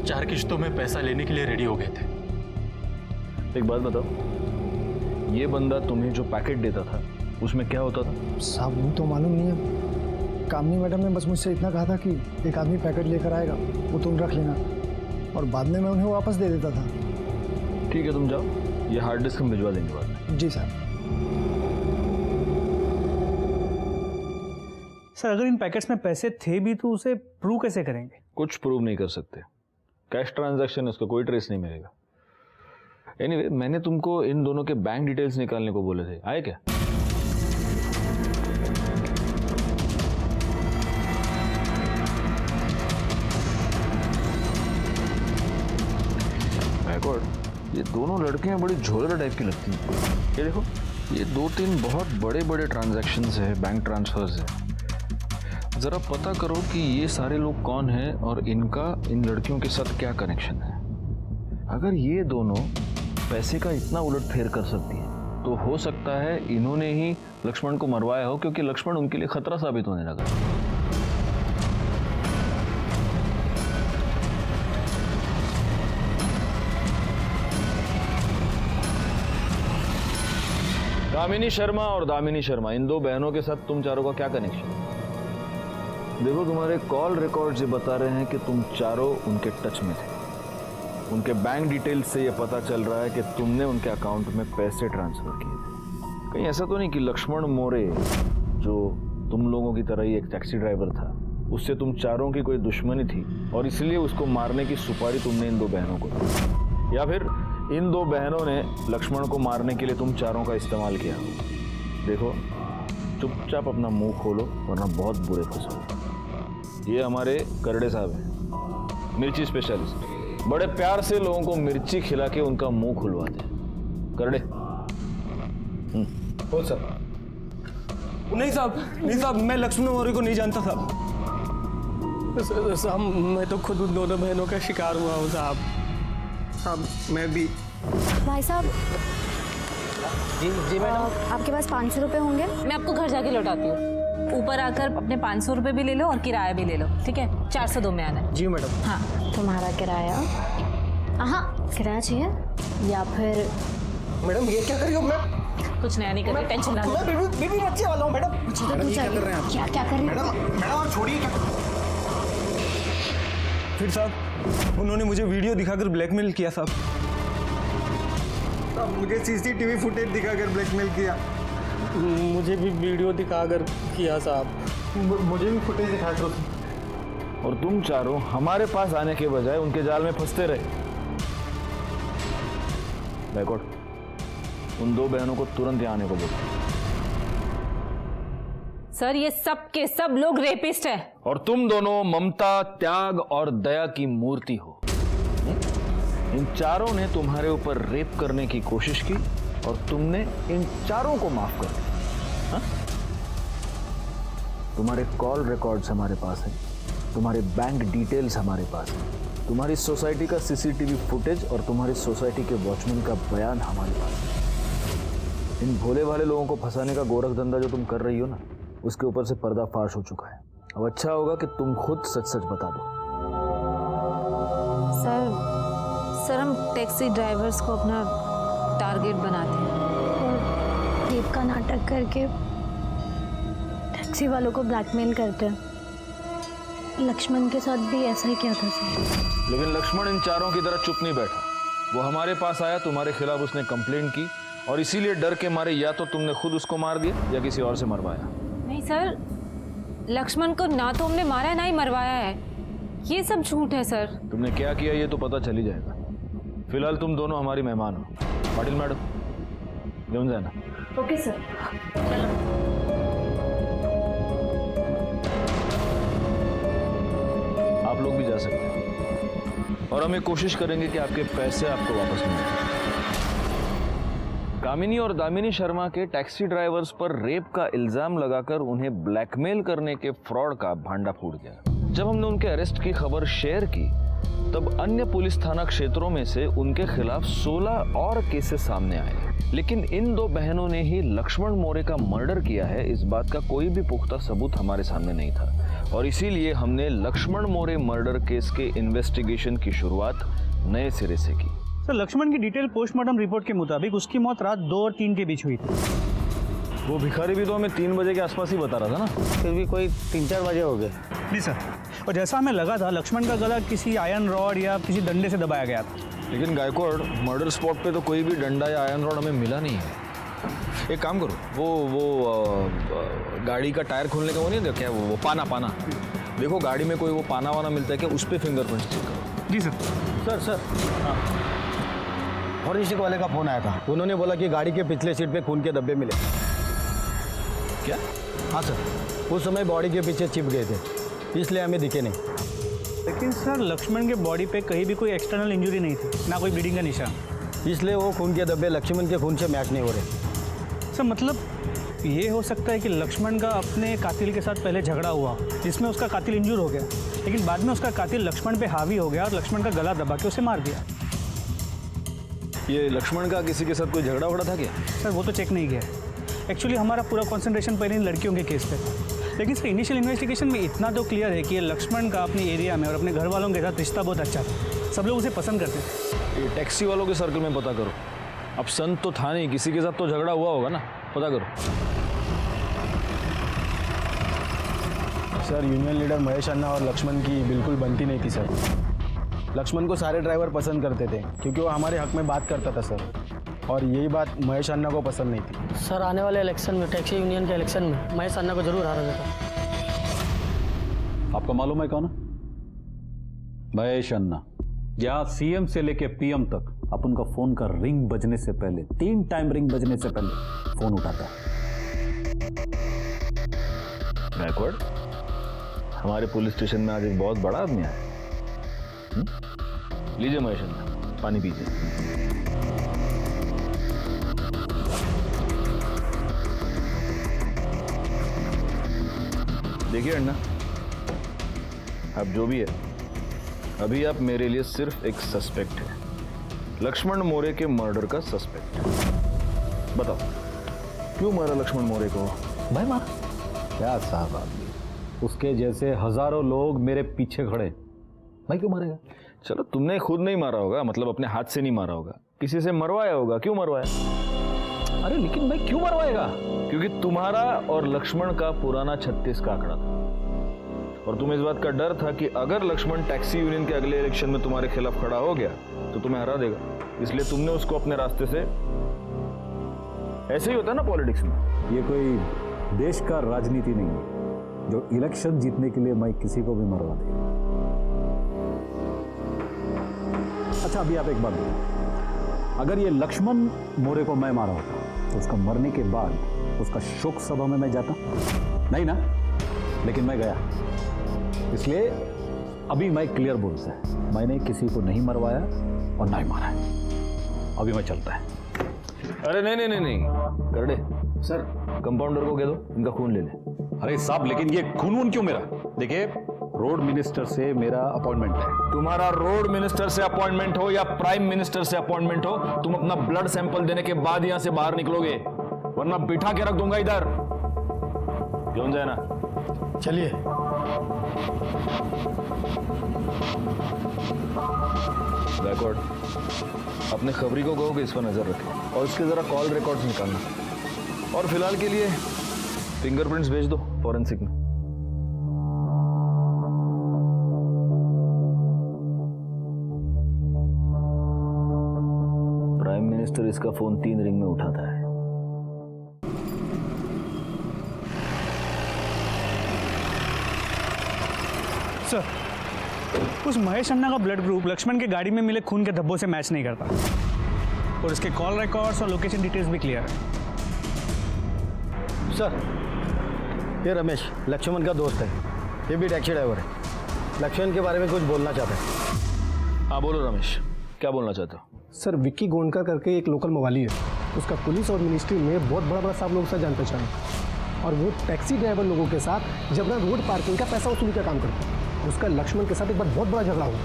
4 किश्तों में पैसा लेने के लिए रेडी हो गए थे।
एक बात बताओ, ये बंदा तुम्हें जो पैकेट देता था उसमें क्या होता था?
साहब, वो तो मालूम नहीं है। कामनी मैडम ने बस मुझसे इतना कहा था कि एक आदमी पैकेट लेकर आएगा, वो तुम रख लेना, और बाद में मैं उन्हें वापस दे देता था।
ठीक है, तुम जाओ, ये हार्ड डिस्क हम भिजवा देंगे बाद में।
जी साहब।
सर, अगर इन पैकेट्स में पैसे थे भी तो उसे प्रूव कैसे करेंगे?
कुछ प्रूव नहीं कर सकते, कैश ट्रांजैक्शन है, उसका कोई ट्रेस नहीं मिलेगा। एनीवे, मैंने तुमको इन दोनों के बैंक डिटेल्स निकालने को बोले थे, आए क्या? ये दोनों लड़कियां बड़ी झोलर टाइप की लगती हैं। ये देखो, ये 2-3 बहुत बड़े बड़े ट्रांजैक्शंस है, बैंक ट्रांसफर्स है। ज़रा पता करो कि ये सारे लोग कौन हैं और इनका इन लड़कियों के साथ क्या कनेक्शन है। अगर ये दोनों पैसे का इतना उलटफेर कर सकती है तो हो सकता है इन्होंने ही लक्ष्मण को मरवाया हो, क्योंकि लक्ष्मण उनके लिए खतरा साबित होने लगा। कामिनी शर्मा और दामिनी शर्मा, इन दो बहनों के साथ तुम चारों का क्या कनेक्शन है? देखो, तुम्हारे कॉल रिकॉर्ड्स ये बता रहे हैं कि तुम चारों उनके टच में थे। उनके बैंक डिटेल्स से ये पता चल रहा है कि तुमने उनके अकाउंट में पैसे ट्रांसफर किए थे। कहीं ऐसा तो नहीं कि लक्ष्मण मोरे, जो तुम लोगों की तरह ही एक टैक्सी ड्राइवर था, उससे तुम चारों की कोई दुश्मनी थी और इसलिए उसको मारने की सुपारी तुमने इन दो बहनों को दी, या फिर इन दो बहनों ने लक्ष्मण को मारने के लिए तुम चारों का इस्तेमाल किया? देखो, चुपचाप अपना मुंह खोलो वरना बहुत बुरे फंसोगे। ये हमारे करड़े साहब हैं, मिर्ची स्पेशलिस्ट। बड़े प्यार से लोगों को मिर्ची खिला के उनका मुंह खुलवाते हैं। करड़े।
हो सर। नहीं साहब, मैं लक्ष्मण मौर्य को नहीं जानता साहब। साहब, मैं तो खुद उन दोनों बहनों का शिकार हुआ हूँ साहब। मैं भी।
भाई साहब।
जी मैडम।
आपके पास 500 रुपये होंगे?
मैं आपको घर जाके लौटाती हूँ। ऊपर आकर अपने 500 रुपये भी ले लो और किराया भी ले लो, ठीक है? 402 में आना है।
जी मैडम।
हाँ।
तुम्हारा किराया? हाँ, किराया चाहिए या फिर?
मैडम, ये क्या कर रही हो? मैं
कुछ नया नहीं कर रही, टेंशन ना लो।
मैं बेबी बच्चे वाला हूँ मैडम।
क्या कर रहे हैं? क्या कर रहे हैं?
मैडम आप छोड़िए। फिर साहब, उन्होंने मुझे वीडियो दिखाकर ब्लैकमेल किया साहब। मुझे सीसीटीवी फुटेज दिखाकर ब्लैकमेल किया। मुझे भी वीडियो दिखाकर किया साहब। मुझे भी फुटेज दिखाकर।
और तुम चारों हमारे पास आने के बजाय उनके जाल में फंसते रहे। बैकवर्ड, उन 2 बहनों को तुरंत यहाँ आने को बोलो।
सर ये सब के सब लोग रेपिस्ट है।
और तुम दोनों ममता, त्याग और दया की मूर्ति हो। इन चारों ने तुम्हारे ऊपर रेप करने की कोशिश की और तुमने इन चारों को माफ कर दिया। तुम्हारे कॉल रिकॉर्ड्स हमारे पास है, तुम्हारे बैंक डिटेल्स हमारे पास है, तुम्हारी सोसाइटी का सीसीटीवी फुटेज और तुम्हारी सोसाइटी के वॉचमैन का बयान हमारे पास है। इन भोले भाले लोगों को फंसाने का गोरख धंधा जो तुम कर रही हो ना, उसके ऊपर से पर्दाफाश हो चुका है। अब अच्छा होगा कि तुम खुद सच सच बता दो।
सर हम टैक्सी ड्राइवर्स को अपना टारगेट बनाते हैं
और रेप का नाटक करके टैक्सी वालों को ब्लैकमेल करते हैं। लक्ष्मण के साथ भी ऐसा ही किया था सर।
लेकिन लक्ष्मण इन चारों की तरह चुप नहीं बैठा। वो हमारे पास आया, तुम्हारे खिलाफ उसने कंप्लेंट की और इसीलिए डर के मारे या तो तुमने खुद उसको मार दिया या किसी और से मरवाया।
नहीं सर, लक्ष्मण को ना तो हमने मारा है ना ही मरवाया है। ये सब झूठ है सर।
तुमने क्या किया ये तो पता चल ही जाएगा। फिलहाल तुम दोनों हमारी मेहमान हो। पाटिल मैडम, घेऊन जाना।
Okay sir.
आप लोग भी जा सकते हैं और हम ये कोशिश करेंगे कि आपके पैसे आपको वापस मिलें। कामिनी और दामिनी शर्मा के टैक्सी ड्राइवर्स पर रेप का इल्जाम लगाकर उन्हें ब्लैकमेल करने के फ्रॉड का भांडा फूट गया। जब हमने उनके अरेस्ट की खबर शेयर की तब अन्य पुलिस थाना क्षेत्रों में से उनके खिलाफ 16 और केसेस सामने आए। लेकिन इन 2 बहनों ने ही लक्ष्मण मोरे का मर्डर किया है, इस बात का कोई भी पुख्ता सबूत हमारे सामने नहीं था और इसीलिए हमने लक्ष्मण मोरे मर्डर केस के इन्वेस्टिगेशन की शुरुआत नए सिरे से की।
सर लक्ष्मण की डिटेल पोस्टमार्टम रिपोर्ट के मुताबिक उसकी मौत रात 2 और 3 के बीच हुई थी।
वो भिखारी भी तो हमें 3 बजे के आसपास ही बता रहा था ना।
फिर भी कोई 3-4 बजे हो गए।
जी सर, और जैसा हमें लगा था लक्ष्मण का गला किसी आयरन रॉड या किसी डंडे से दबाया गया था।
लेकिन गायकवाड़, मर्डर स्पॉट पे तो कोई भी डंडा या आयरन रॉड हमें मिला नहीं है। एक काम करो, वो गाड़ी का टायर खोलने का वो नहीं क्या, वो पाना देखो गाड़ी में कोई वो पाना वाना मिलता है क्या, उस पर फिंगरप्रिंट्स चेक करो।
जी सर।
सर फॉरेंसिक वाले का फोन आया था। उन्होंने बोला कि गाड़ी के पिछले सीट पे खून के धब्बे मिले।
क्या?
हाँ सर, उस समय बॉडी के पीछे चिप गए थे, इसलिए हमें दिखे नहीं।
लेकिन सर लक्ष्मण के बॉडी पे कहीं भी कोई एक्सटर्नल इंजरी नहीं थी, ना कोई ब्लीडिंग का निशान,
इसलिए वो खून के धब्बे लक्ष्मण के खून से मैच नहीं हो रहे।
सर मतलब ये हो सकता है कि लक्ष्मण का अपने कातिल के साथ पहले झगड़ा हुआ जिसमें उसका कातिल इंजूर हो गया, लेकिन बाद में उसका कातिल लक्ष्मण पे हावी हो गया और लक्ष्मण का गला दबा के उसे मार दिया।
ये लक्ष्मण का किसी के साथ कोई झगड़ा वगड़ा था क्या?
सर वो तो चेक नहीं किया। एक्चुअली हमारा पूरा कंसंट्रेशन पहले इन लड़कियों के केस पे था, लेकिन सर इनिशियल इन्वेस्टिगेशन में इतना तो क्लियर है कि ये लक्ष्मण का अपने एरिया में और अपने घर वालों के साथ रिश्ता बहुत अच्छा था। सब लोग उसे पसंद करते थे।
ये टैक्सी वालों के सर्कल में पता करो। अब संत तो था नहीं, किसी के साथ तो झगड़ा हुआ होगा ना, पता करो।
सर यूनियन लीडर महेश अन्ना और लक्ष्मण की बिल्कुल बनती नहीं थी सर। लक्ष्मण को सारे ड्राइवर पसंद करते थे क्योंकि वो हमारे हक में बात करता था सर, और यही बात महेश अन्ना को पसंद नहीं थी।
सर आने वाले इलेक्शन में, टैक्सी यूनियन के इलेक्शन में महेश अन्ना को जरूर हारा जाता।
आपको मालूम है कौन है? महेश अन्ना। यहाँ सीएम से लेके पीएम तक अपन का फोन का रिंग बजने से पहले 3 टाइम रिंग बजने से पहले फोन उठाता है।
बैकवर्ड, हमारे पुलिस स्टेशन में आज एक बहुत बड़ा आदमी आया। लीजिए महेश अन्ना, पानी पीजिए। देखिए अन्ना, अब जो भी है, अभी आप मेरे लिए सिर्फ एक सस्पेक्ट है, लक्ष्मण मोरे के मर्डर का सस्पेक्ट। बताओ क्यों मारा लक्ष्मण मोरे को?
भाई मारा क्या साहब आदमी, उसके जैसे हजारों लोग मेरे पीछे खड़े, भाई क्यों मारेगा?
चलो तुमने खुद नहीं मारा होगा, मतलब अपने हाथ से नहीं मारा होगा, किसी से मरवाया होगा। क्यों मरवाया?
अरे लेकिन भाई क्यों मरवाएगा?
क्योंकि तुम्हारा और लक्ष्मण का पुराना 36 का आंकड़ा था और तुम्हें इस बात का डर था कि अगर लक्ष्मण टैक्सी यूनियन के अगले इलेक्शन में तुम्हारे खिलाफ खड़ा हो गया तो तुम्हें हरा देगा, इसलिए तुमने उसको अपने रास्ते से। ऐसे ही होता है ना पॉलिटिक्स में।
ये कोई देश का राजनीति नहीं है जो इलेक्शन जीतने के लिए मैं किसी को भी मरवा देगा। अच्छा अभी आप एक बात बोलो, अगर ये लक्ष्मण मोरे को मैं मारा होता तो उसका मरने के बाद उसका शोक सभा में मैं जाता? नहीं ना, लेकिन मैं गया। इसलिए अभी मैं क्लियर बोलता है, मैंने किसी को नहीं मरवाया और ना ही मारा है। अभी मैं चलता है।
अरे नहीं नहीं नहीं नहीं करडे सर, कंपाउंडर को कह दो इनका खून ले ले।
अरे साहब लेकिन ये खून वून क्यों मेरा? देखिए रोड मिनिस्टर से मेरा अपॉइंटमेंट है।
तुम्हारा रोड मिनिस्टर से अपॉइंटमेंट हो या प्राइम मिनिस्टर से अपॉइंटमेंट हो, तुम अपना ब्लड सैंपल देने के बाद यहां से बाहर निकलोगे, वरना बिठा के रख दूंगा इधर। क्यों जाए ना?
चलिए।
बैकवर्ड अपने खबरी को कहो कि इस पर नजर रखें और इसके जरा कॉल रिकॉर्ड्स निकालना, और फिलहाल के लिए फिंगरप्रिंट्स भेज दो फॉरेंसिक में। प्राइम मिनिस्टर इसका फोन 3 रिंग में उठाता है।
सर, उस महेश अन्ना का ब्लड ग्रुप लक्ष्मण के गाड़ी में मिले खून के धब्बों से मैच नहीं करता, और इसके कॉल रिकॉर्ड्स और लोकेशन डिटेल्स भी क्लियर है।
सर, ये रमेश लक्ष्मण का दोस्त है, ये भी टैक्सी ड्राइवर है। लक्ष्मण के बारे में कुछ बोलना चाहता है।
हाँ बोलो रमेश, क्या बोलना चाहते हो?
सर, विक्की गोंडकर करके एक लोकल मवाली है, उसका पुलिस और मिनिस्ट्री में बहुत बड़ा साहब लोगों से जान पहचान है, और वो टैक्सी ड्राइवर लोगों के साथ जब ना रोड पार्किंग का पैसा वसूली का काम करता है। उसका लक्ष्मण के साथ एक बार बहुत बड़ा झगड़ा हुआ,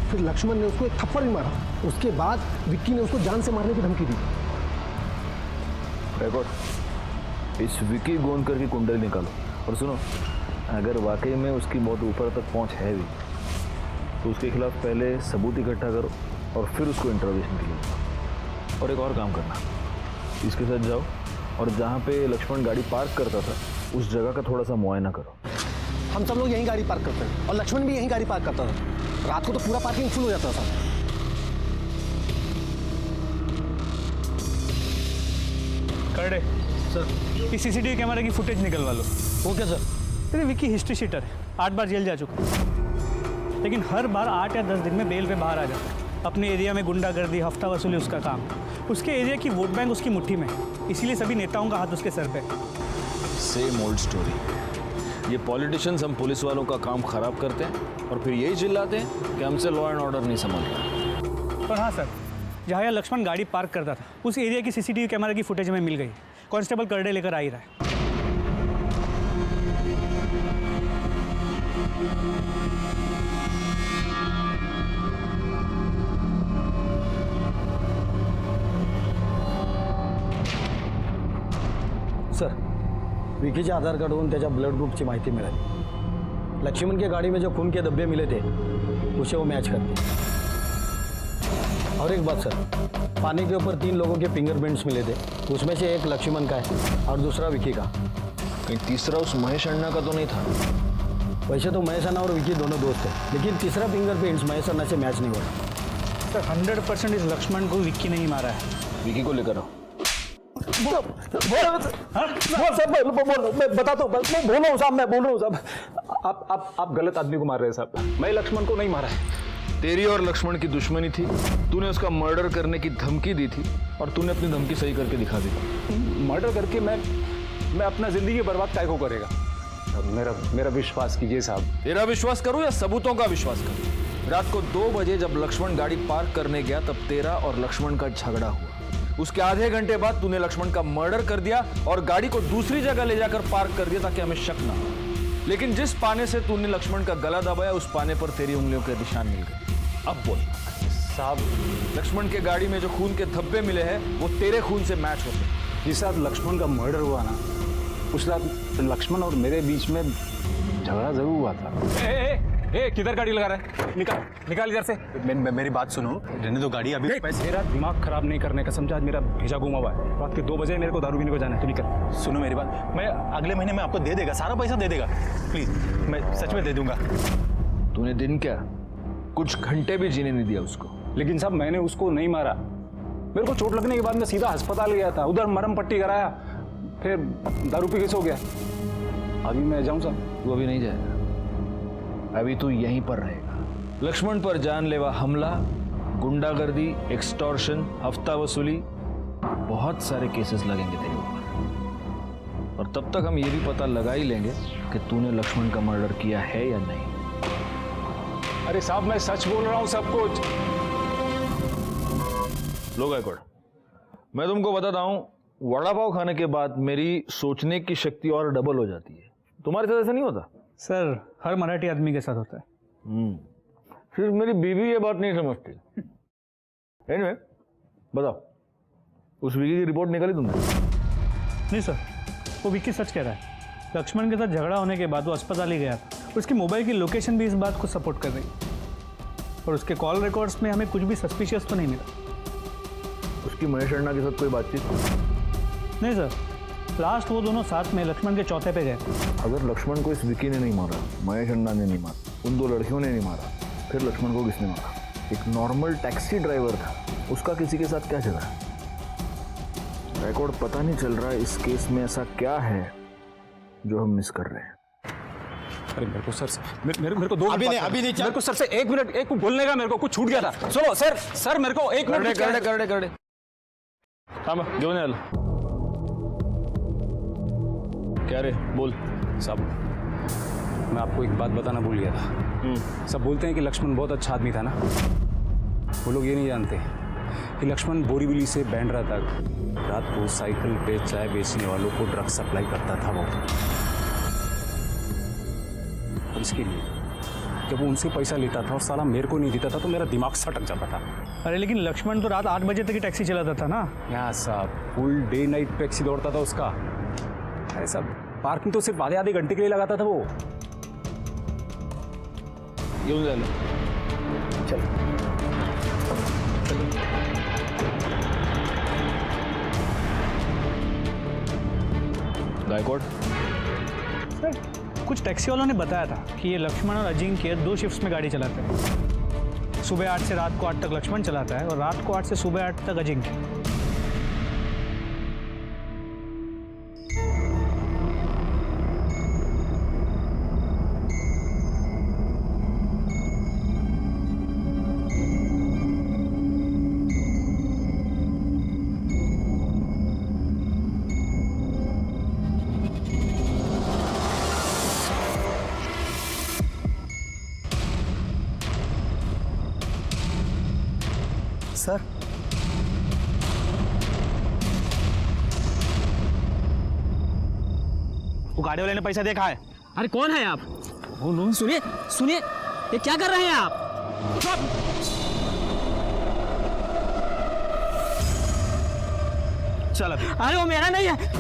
फिर लक्ष्मण ने उसको एक थप्पड़ भी मारा, उसके बाद विक्की ने उसको जान से मारने की धमकी दी।
रिकॉर्ड इस विक्की गोंडकर की कुंडली निकालो, और सुनो, अगर वाकई में उसकी बहुत ऊपर तक पहुंच है भी तो उसके खिलाफ पहले सबूत इकट्ठा करो और फिर उसको इंटरोगेशन के लिए। और एक और काम करना, इसके साथ जाओ और जहाँ पे लक्ष्मण गाड़ी पार्क करता था उस जगह का थोड़ा सा मुआयना करो।
हम सब लोग यहीं गाड़ी पार्क करते हैं और लक्ष्मण भी यहीं गाड़ी पार्क करता था। रात को तो पूरा पार्किंग फुल हो जाता था।
करडे सर, इस सीसीटीवी कैमरे की फुटेज निकलवा लो।
Okay sir.
अरे विक्की हिस्ट्री शीटर है, 8 बार जेल जा चुका है, लेकिन हर बार 8 या 10 दिन में बेल पे बाहर आ जाता है। अपने एरिया में गुंडागर्दी, हफ्ता वसूली उसका काम। उसके एरिया की वोट बैंक उसकी मुट्ठी में, इसीलिए सभी नेताओं का हाथ उसके सर पे।
Same old story. ये पॉलिटिशियंस हम पुलिस वालों का काम खराब करते हैं और फिर यही चिल्लाते हैं कि हमसे लॉ एंड ऑर्डर नहीं संभल रहा।
पर हाँ सर, जहाँ यह लक्ष्मण गाड़ी पार्क करता था उस एरिया की सीसीटीवी कैमरे की फुटेज हमें मिल गई। कांस्टेबल करडे लेकर आ ही रहा है।
सर, विकीच्या आधार कार्डवरून त्याच्या ब्लड ग्रुपची माहिती मिळाली। लक्ष्मण के गाड़ी में जो खून के धब्बे मिले थे उसे वो मैच करते। और एक बात सर, पानी के ऊपर 3 लोगों के फिंगरप्रिंट्स मिले थे, उसमें से एक लक्ष्मण का है और दूसरा विकी का।
कहीं तीसरा उस महेश अन्ना का तो नहीं था?
वैसे तो महेश अन्ना और विकी दोनों दोस्त हैं, लेकिन तीसरा फिंगरप्रिंट्स महेश अन्ना से मैच नहीं हो रहा।
सर 100% इस लक्ष्मण को विक्की नहीं मारा है।
विकी को लेकर आओ।
मैं बताता हूँ, मैं बोल रहा हूँ साहब, मैं बोल रहा हूँ साहब। आप गलत आदमी को मार रहे हैं साहब। मैं लक्ष्मण को नहीं मारा है।
तेरी और लक्ष्मण की दुश्मनी थी, तूने उसका मर्डर करने की धमकी दी थी और तूने अपनी धमकी सही करके दिखा दी।
मर्डर करके मैं अपना जिंदगी बर्बाद काय को करेगा? मेरा विश्वास कीजिए साहब।
तेरा विश्वास करूं या सबूतों का विश्वास करूं? रात को 2 बजे जब लक्ष्मण गाड़ी पार्क करने गया तब तेरा और लक्ष्मण का झगड़ा हुआ। उसके आधे घंटे बाद तूने लक्ष्मण का मर्डर कर दिया और गाड़ी को दूसरी जगह ले जाकर पार्क कर दिया ताकि हमें शक ना हो। लेकिन जिस पाने से तूने लक्ष्मण का गला दबाया उस पाने पर तेरी उंगलियों के निशान मिल गए। अब बोल
साहब,
लक्ष्मण के गाड़ी में जो खून के धब्बे मिले हैं वो तेरे खून से मैच होते।
जिस रात लक्ष्मण का मर्डर हुआ ना, उस रात लक्ष्मण और मेरे बीच में झगड़ा जरूर हुआ था।
ए, किधर गाड़ी लगा रहा है? निकाल इधर से। मेरी बात सुनो, रहने दो गाड़ी अभी।
मेरा दिमाग खराब नहीं करने का समझा, आज मेरा भेजा घुमा हुआ है। रात के 2 बजे मेरे को दारू पीने को जाना है, तो निकल।
सुनो मेरी बात, मैं अगले महीने में आपको दे देगा, सारा पैसा दे देगा, प्लीज, मैं सच में दे दूंगा।
तूने दिन क्या कुछ घंटे भी जीने नहीं दिया उसको।
लेकिन साहब मैंने उसको नहीं मारा। मेरे को चोट लगने के बाद मैं सीधा अस्पताल गया था, उधर मरहम पट्टी कराया, फिर दारू पी के सो गया। अभी मैं जाऊं साहब?
तू अभी नहीं जाएगा, अभी तू यहीं पर रहेगा। लक्ष्मण पर जानलेवा हमला गुंडागर्दी, एक्सटॉर्शन, हफ्ता वसूली, बहुत सारे केसेस लगेंगे तेरे ऊपर। और तब तक हम ये भी पता लगा ही लेंगे कि तूने लक्ष्मण का मर्डर किया है या नहीं।
अरे साहब मैं सच बोल रहा हूं सब कुछ।
लो गायकवाड़, मैं तुमको बताता हूं, वड़ा पाव खाने के बाद मेरी सोचने की शक्ति और डबल हो जाती है। तुम्हारे साथ ऐसा नहीं होता?
सर हर मराठी आदमी के साथ होता है।
सिर्फ मेरी बीवी ये बात नहीं समझती। एनीवे, बताओ, उस विकी की रिपोर्ट निकाली तुमने?
नहीं सर, वो विक्की सच कह रहा है। लक्ष्मण के साथ झगड़ा होने के बाद वो अस्पताल ही गया था। उसकी मोबाइल की लोकेशन भी इस बात को सपोर्ट कर रही है और उसके कॉल रिकॉर्ड्स में हमें कुछ भी सस्पिशियस तो नहीं मिला।
उसकी महेश अण्णा के साथ कोई बातचीत?
नहीं सर, लास्ट वो दोनों साथ में लक्ष्मण के चौथे पे गए।
अगर लक्ष्मण को इस विकी ने नहीं मारा, महेश अण्णा ने नहीं मारा, उन दो लड़कियों ने नहीं मारा, फिर लक्ष्मण को किसने मारा? एक नॉर्मल टैक्सी ड्राइवर था, उसका किसी के साथ क्या झगड़ा? रिकॉर्ड पता नहीं चल रहा है इस केस में ऐसा क्या है जो हम मिस कर रहे हैं।
अरे मेरे को सर मेरे को दो अभी नहीं मेरे को सर से 1 मिनट एक बोलने का मेरे को कुछ छूट गया था। सुनो सर मेरे को 1 मिनट
करडे हाँ घेऊन यायला क्या रे बोल।
साहब मैं आपको एक बात बताना भूल गया था। सब बोलते हैं कि लक्ष्मण बहुत अच्छा आदमी था ना। वो लोग ये नहीं जानते कि लक्ष्मण बोरीवली से बैंड्रा तक रात को साइकिल पे चाय बेचने वालों को ड्रग सप्लाई करता था वो। और इसके लिए जब वो उनसे पैसा लेता था और साला मेरे को नहीं देता था तो मेरा दिमाग सटक जाता था।
अरे लेकिन लक्ष्मण तो रात 8 बजे तक ही टैक्सी चलाता था ना।
यहाँ साहब फुल डे नाइट टैक्सी दौड़ता था उसका। ऐसा पार्किंग तो सिर्फ आधे घंटे के लिए लगाता था वो।
घेऊन जायला
चल
गायकवाड़,
सर कुछ टैक्सी वालों ने बताया था कि ये लक्ष्मण और अजिंक्य 2 शिफ्ट्स में गाड़ी चलाते हैं। सुबह 8 से रात को 8 तक लक्ष्मण चलाता है और रात को 8 से सुबह 8 तक अजिंक्य।
सर
वो गाड़ी वाले ने पैसा देखा है।
अरे कौन है आप? सुनिए सुनिए, ये क्या कर रहे हैं आप?
चल अभी।
अरे वो मेरा नहीं है।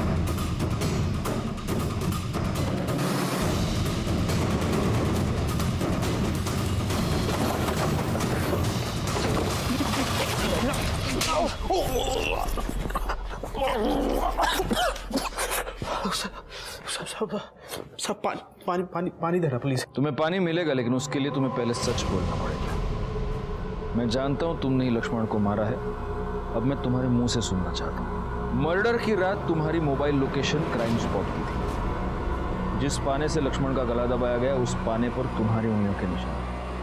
सब पानी दे रहा प्लीज।
तुम्हें पानी मिलेगा लेकिन उसके लिए तुम्हें पहले सच बोलना पड़ेगा। मैं जानता हूं तुमने ही लक्ष्मण को मारा है। अब मैं तुम्हारे मुंह से सुनना चाहता हूं। मर्डर की रात तुम्हारी मोबाइल लोकेशन क्राइम स्पॉट की थी। जिस पाने से लक्ष्मण का गला दबाया गया उस पाने पर तुम्हारी उंगलियों के निशान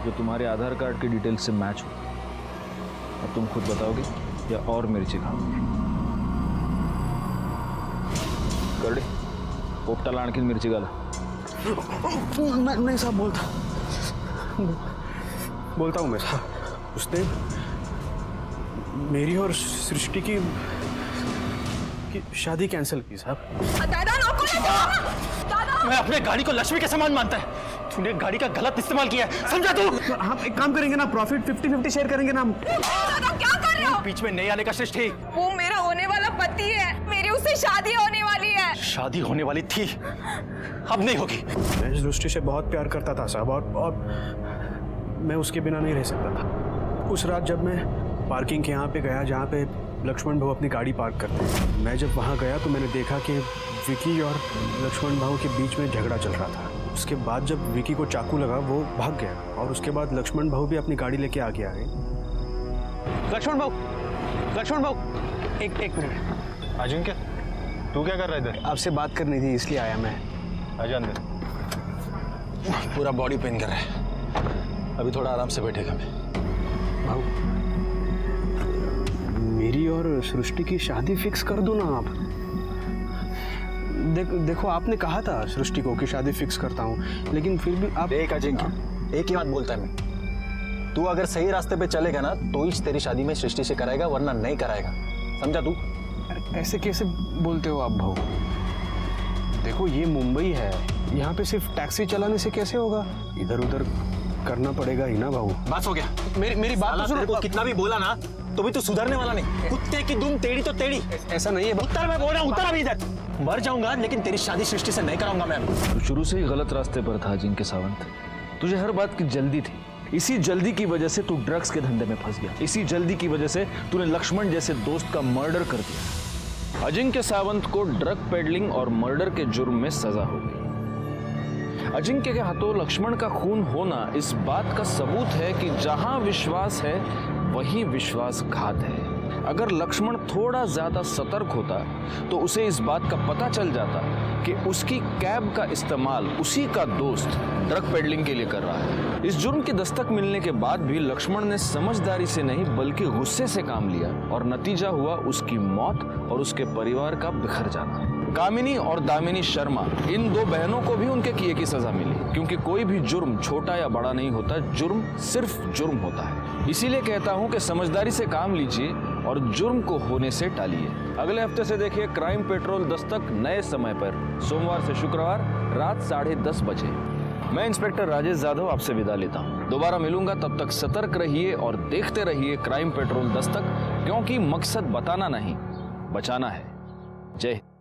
जो तुम्हारे आधार कार्ड की डिटेल से मैच हो। अब तुम खुद बताओगे या और मिर्ची खाओगे? करडे पोपटाला आणखीन मिरची घाला।
नहीं साहब बोलता हूँ मैं साहब। उसने मेरी और सृष्टि की शादी कैंसिल की साहब।
मैं अपने गाड़ी को लक्ष्मी के समान मानता है। तूने गाड़ी का गलत इस्तेमाल किया है, समझा तू?
हम एक काम करेंगे ना, प्रॉफिट 50-50 शेयर करेंगे ना।
क्या कर रहे हो?
बीच में नहीं आने का सृष्टि।
वो मेरा होने वाला पति है, मेरी उससे शादी होने वाली है।
शादी होने वाली थी, अब नहीं होगी।
मैं इस दृष्टि से बहुत प्यार करता था साहब और मैं उसके बिना नहीं रह सकता था। उस रात जब मैं पार्किंग के यहाँ पे गया जहाँ पे लक्ष्मण भाऊ अपनी गाड़ी पार्क करते हैं, मैं जब वहाँ गया तो मैंने देखा कि विकी और लक्ष्मण भाऊ के बीच में झगड़ा चल रहा था। उसके बाद जब विकी को चाकू लगा वो भाग गया और उसके बाद लक्ष्मण भाऊ भी अपनी गाड़ी लेके आगे आ गए।
लक्ष्मण भाऊ एक मिनट।
अजिंक्य तू क्या कर रहा है इधर?
आपसे बात करनी थी इसलिए आया मैं।
आजा अंदर।
पूरा बॉडी पेन कर रहा है, अभी थोड़ा आराम से बैठेगा। मैं
भाऊ मेरी और सृष्टि की शादी फिक्स कर दो ना आप। देखो आपने कहा था सृष्टि को कि शादी फिक्स करता हूँ, लेकिन फिर भी आप।
एक अजिंक्य, एक ही बात बोलता है मैं, तू अगर सही रास्ते पे चलेगा ना तो ही तेरी शादी में सृष्टि से कराएगा, वरना नहीं कराएगा, समझा तू?
ऐसे कैसे बोलते हो आप भाऊ? देखो ये मुंबई है, यहाँ पे सिर्फ टैक्सी चलाने से कैसे होगा, इधर उधर करना पड़ेगा ही ना भाऊ।
बस हो गया।
मेरी बात तो सुनो।
कितना भी बोला ना तो भी तू सुधरने वाला नहीं। कुत्ते की दुम टेढ़ी तो टेढ़ी।
ऐसा नहीं है।
उत्तर मैं बोल रहा हूँ, उत्तर अभी इधर। मर जाऊंगा लेकिन तेरी शादी सृष्टि से नहीं कराऊंगा मैं।
तू शुरू से ही गलत रास्ते पर था अजिंक्य सावंत। तुझे हर बात की जल्दी थी, इसी जल्दी की वजह से तू ड्रग्स के धंधे में फंस गया। इसी जल्दी की वजह से तूने लक्ष्मण जैसे दोस्त का मर्डर कर दिया। अजिंक्य सावंत को ड्रग पेडलिंग और मर्डर के जुर्म में सजा हो गई। अजिंक्य के हाथों लक्ष्मण का खून होना इस बात का सबूत है कि जहां विश्वास है वहीं विश्वासघात है। अगर लक्ष्मण थोड़ा ज्यादा सतर्क होता तो उसे इस बात का पता चल जाता कि उसकी कैब का इस्तेमाल उसी का दोस्त ड्रग पेडलिंग के लिए कर रहा है। इस जुर्म की दस्तक मिलने के बाद भी लक्ष्मण ने समझदारी से नहीं बल्कि गुस्से से काम लिया और नतीजा हुआ उसकी मौत और उसके परिवार का बिखर जाना। कामिनी और दामिनी शर्मा, इन दो बहनों को भी उनके किए की सजा मिली, क्योंकि कोई भी जुर्म छोटा या बड़ा नहीं होता, जुर्म सिर्फ जुर्म होता है। इसीलिए कहता हूं कि समझदारी से काम लीजिए और जुर्म को होने से टालिए। अगले हफ्ते से देखिए क्राइम पेट्रोल दस्तक नए समय पर, सोमवार से शुक्रवार रात 10:30 बजे। मैं इंस्पेक्टर राजेश जाधव आपसे विदा लेता हूं। दोबारा मिलूंगा, तब तक सतर्क रहिए और देखते रहिए क्राइम पेट्रोल दस्तक, क्योंकि मकसद बताना नहीं बचाना है। जय हिंद।